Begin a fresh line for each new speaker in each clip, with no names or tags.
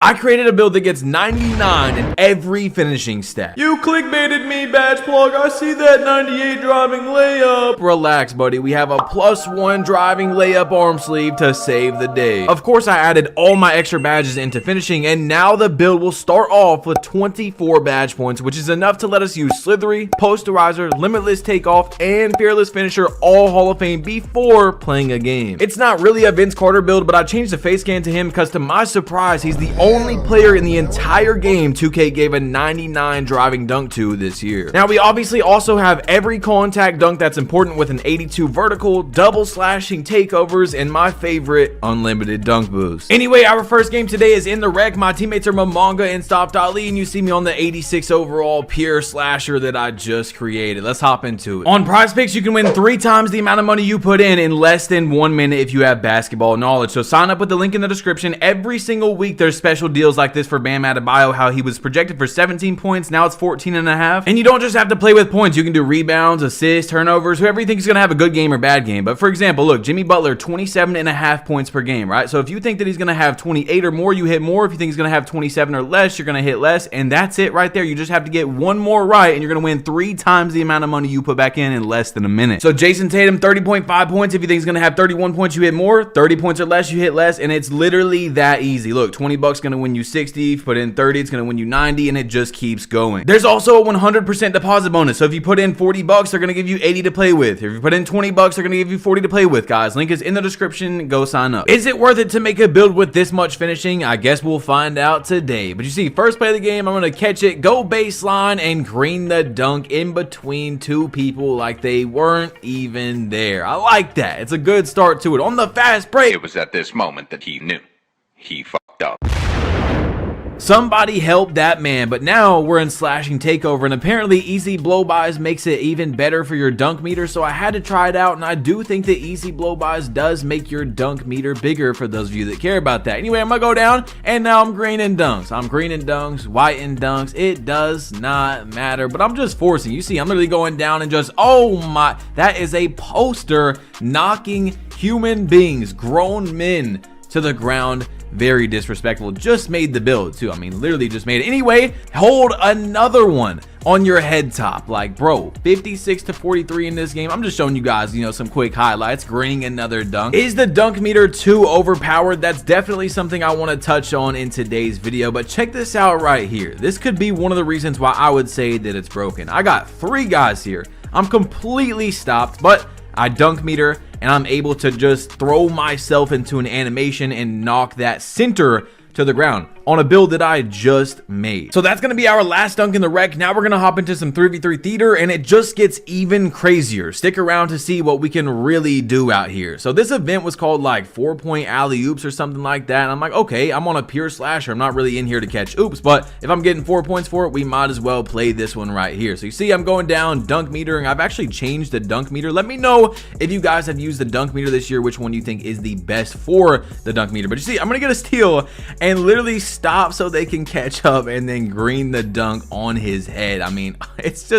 I created a build that gets 99 in every finishing stat. You clickbaited me, badge plug. I see that 98 driving layup. Relax, buddy. We have a +1 driving layup arm sleeve to save the day. Of course, I added all my extra badges into finishing, and now the build will start off with 24 badge points, which is enough to let us use Slithery, Posterizer, Limitless Takeoff, and Fearless Finisher all Hall of Fame before playing a game. It's not really a Vince Carter build, but I changed the face scan to him because to my surprise, he's the only player in the entire game 2K gave a 99 driving dunk to this year. Now, we obviously also have every contact dunk that's important with an 82 vertical, double slashing takeovers, and my favorite, unlimited dunk boost. Anyway, our first game today is in the rec. My teammates are Momonga and Stopped Ali, and you see me on the 86 overall pure slasher that I just created. Let's hop into it. On Prize Picks, you can win 3 times the amount of money you put in less than 1 minute if you have basketball knowledge. So sign up with the link in the description. Every single week, there's special deals like this for Bam Adebayo, how he was projected for 17 points. Now it's 14.5. And you don't just have to play with points. You can do rebounds, assists, turnovers, whoever you think is going to have a good game or bad game. But for example, look, Jimmy Butler, 27.5 points per game, right? So if you think that he's going to have 28 or more, you hit more. If you think he's going to have 27 or less, you're going to hit less. And that's it right there. You just have to get one more right, and you're going to win 3 times the amount of money you put back in less than a minute. So Jason Tatum, 30.5 points. If you think he's going to have 31 points, you hit more. 30 points or less, you hit less. And it's literally that easy. Look, 20 bucks going to win you 60. If you put in 30, it's going to win you 90, and it just keeps going. There's also a 100% deposit bonus. So if you put in 40 bucks, they're going to give you 80 to play with. If you put in 20 bucks, they're going to give you 40 to play with, guys. Link is in the description. Go sign up. Is it worth it to make a build with this much finishing? I guess we'll find out today. But you see, first play of the game, I'm going to catch it, go baseline, and green the dunk in between 2 people like they weren't even there. I like that. It's a good start to it. On the fast break,
it was at this moment that he knew he fucked up.
Somebody help that man. But now we're in slashing takeover, and apparently easy blow-bys makes it even better for your dunk meter, so I had to try it out, and I do think that easy blow-bys does make your dunk meter bigger for those of you that care about that. Anyway, I'm gonna go down, and now I'm greening dunks. I'm greening dunks, whiting dunks. It does not matter, but I'm just forcing. You see, I'm literally going down and just, oh my, that is a poster knocking human beings, grown men, to the ground. Very disrespectful. Just made the build too. I mean, literally just made it. Anyway, hold another one on your head top. Like, bro, 56 to 43 in this game. I'm just showing you guys, you know, some quick highlights. Greening another dunk. Is the dunk meter too overpowered? That's definitely something I want to touch on in today's video, but check this out right here. This could be one of the reasons why I would say that it's broken. I got 3 guys here. I'm completely stopped, but I dunk meter, and I'm able to just throw myself into an animation and knock that center to the ground on a build that I just made. So that's going to be our last dunk in the rec. Now we're going to hop into some 3v3 theater, and it just gets even crazier. Stick around to see what we can really do out here. So this event was called like 4-point alley-oops or something like that. And I'm like, okay, I'm on a pure slasher. I'm not really in here to catch oops, but if I'm getting 4 points for it, we might as well play this one right here. So you see I'm going down dunk meter, and I've actually changed the dunk meter. Let me know if you guys have used the dunk meter this year, which one you think is the best for the dunk meter. But you see, I'm going to get a steal and literally stop so they can catch up and then green the dunk on his head. I mean, it's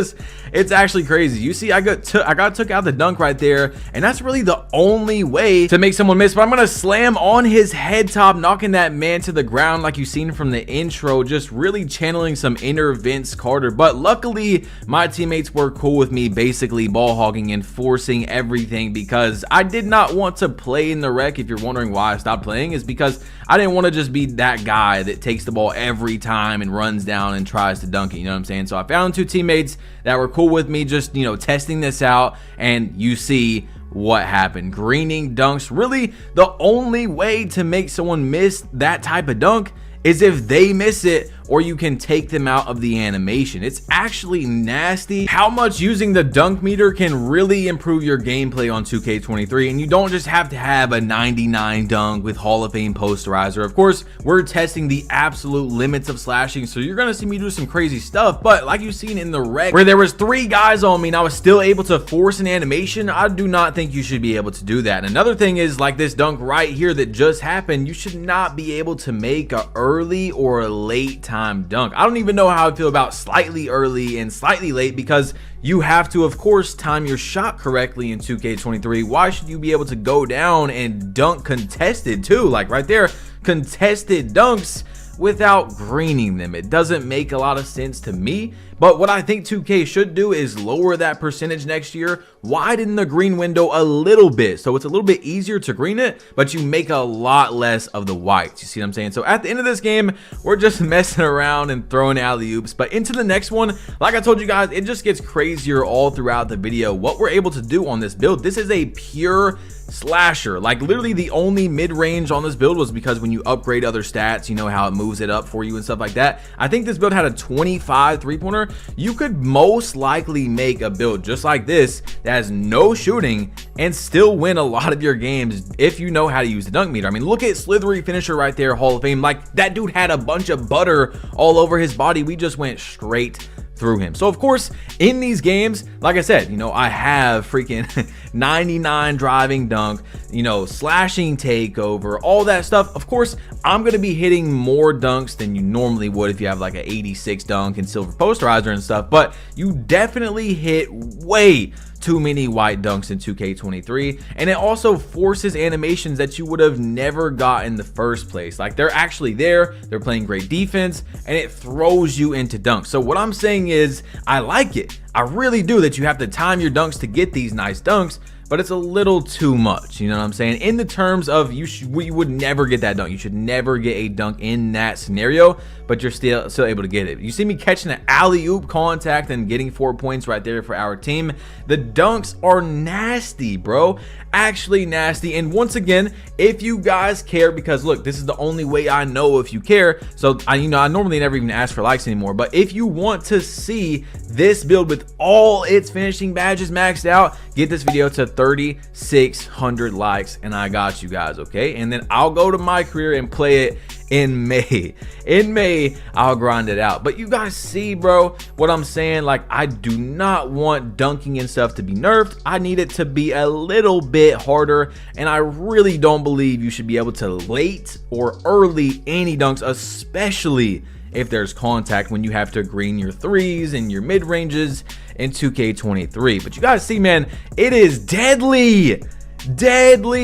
actually crazy. You see, I got took out the dunk right there, and that's really the only way to make someone miss. But I'm gonna slam on his head top, knocking that man to the ground like you've seen from the intro, just really channeling some inner Vince Carter. But luckily, my teammates were cool with me basically ball hogging and forcing everything, because I did not want to play in the rec. If you're wondering why I stopped playing, is because I didn't want to just be that guy that takes the ball every time and runs down and tries to dunk it, you know what I'm saying? So I found 2 teammates that were cool with me, just, you know, testing this out, and you see what happened. Greening dunks, really the only way to make someone miss that type of dunk is if they miss it, or you can take them out of the animation. It's actually nasty how much using the dunk meter can really improve your gameplay on 2K23, and you don't just have to have a 99 dunk with Hall of Fame posterizer. Of course, we're testing the absolute limits of slashing, so you're gonna see me do some crazy stuff, but like you've seen in the rec where there was 3 guys on me and I was still able to force an animation, I do not think you should be able to do that. And another thing is, like this dunk right here that just happened, you should not be able to make a early or a late time dunk. I don't even know how I feel about slightly early and slightly late, because you have to, of course, time your shot correctly in 2K23. Why should you be able to go down and dunk contested too? Like right there, contested dunks without greening them. It doesn't make a lot of sense to me, but what I think 2K should do is lower that percentage next year, widen the green window a little bit so it's a little bit easier to green it, but you make a lot less of the whites. You see what I'm saying? So at the end of this game, we're just messing around and throwing alley-oops, but into the next one, like I told you guys, it just gets crazier all throughout the video. What we're able to do on this build, this is a pure slasher. Like literally the only mid-range on this build was because when you upgrade other stats, you know how it moves it up for you and stuff like that. I think this build had a 25 3-pointer. You could most likely make a build just like this that has no shooting and still win a lot of your games if you know how to use the dunk meter. I mean, look at Slithery finisher right there, Hall of Fame. Like that dude had a bunch of butter all over his body. We just went straight through him. So of course in these games, like I said, you know, I have freaking 99 driving dunk, you know, slashing takeover, all that stuff. Of course I'm going to be hitting more dunks than you normally would if you have like an 86 dunk and silver posterizer and stuff, but you definitely hit way too many white dunks in 2K23, and it also forces animations that you would have never got in the first place. Like they're actually there, they're playing great defense, and it throws you into dunks. So what I'm saying is I like it. I really do, that you have to time your dunks to get these nice dunks, but it's a little too much, you know what I'm saying? In the terms of you would never get that dunk. You should never get a dunk in that scenario, but you're still able to get it. You see me catching an alley-oop contact and getting 4 points right there for our team. The dunks are nasty, bro. Actually nasty. And once again, if you guys care, because look, this is the only way I know if you care. So I normally never even ask for likes anymore, but if you want to see this build with all its finishing badges maxed out, get this video to 3,600 likes and I got you guys, okay? And then I'll go to my career and play it in May. In May, I'll grind it out. But you guys see, bro, what I'm saying? Like, I do not want dunking and stuff to be nerfed. I need it to be a little bit harder, and I really don't believe you should be able to late or early any dunks, especially if there's contact, when you have to green your threes and your mid ranges in 2K23. But you guys see, man, it is deadly.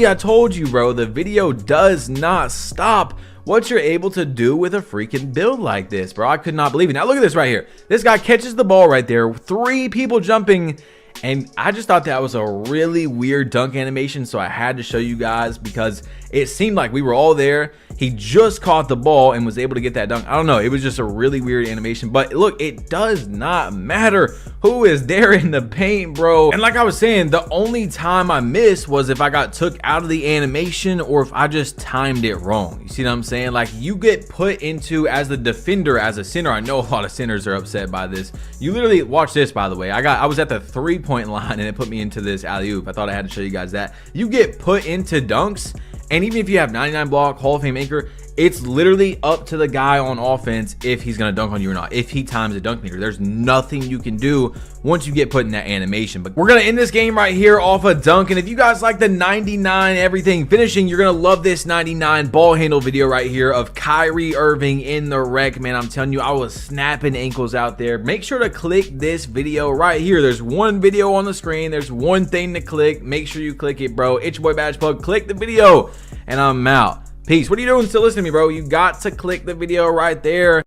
I told you, bro, the video does not stop what you're able to do with a freaking build like this, bro. I could not believe it. Now look at this right here. This guy catches the ball right there, 3 people jumping, and I just thought that was a really weird dunk animation, so I had to show you guys because it seemed like we were all there. He just caught the ball and was able to get that dunk. I don't know, it was just a really weird animation, but look, it does not matter who is there in the paint, bro. And like I was saying, the only time I missed was if I got took out of the animation or if I just timed it wrong. You see what I'm saying? Like, you get put into, as the defender, as a center. I know a lot of centers are upset by this. You literally, watch this, by the way. I was at the 3-point line and it put me into this alley-oop. I thought I had to show you guys that. You get put into dunks, and even if you have 99 block, Hall of Fame anchor, it's literally up to the guy on offense if he's going to dunk on you or not. If he times the dunk meter, there's nothing you can do once you get put in that animation. But we're going to end this game right here off a dunk. And if you guys like the 99 everything finishing, you're going to love this 99 ball handle video right here of Kyrie Irving in the rec. Man, I'm telling you, I was snapping ankles out there. Make sure to click this video right here. There's one video on the screen. There's one thing to click. Make sure you click it, bro. It's your boy Badge Plug. Click the video and I'm out. Peace. What are you doing still listening to me, bro? You got to click the video right there.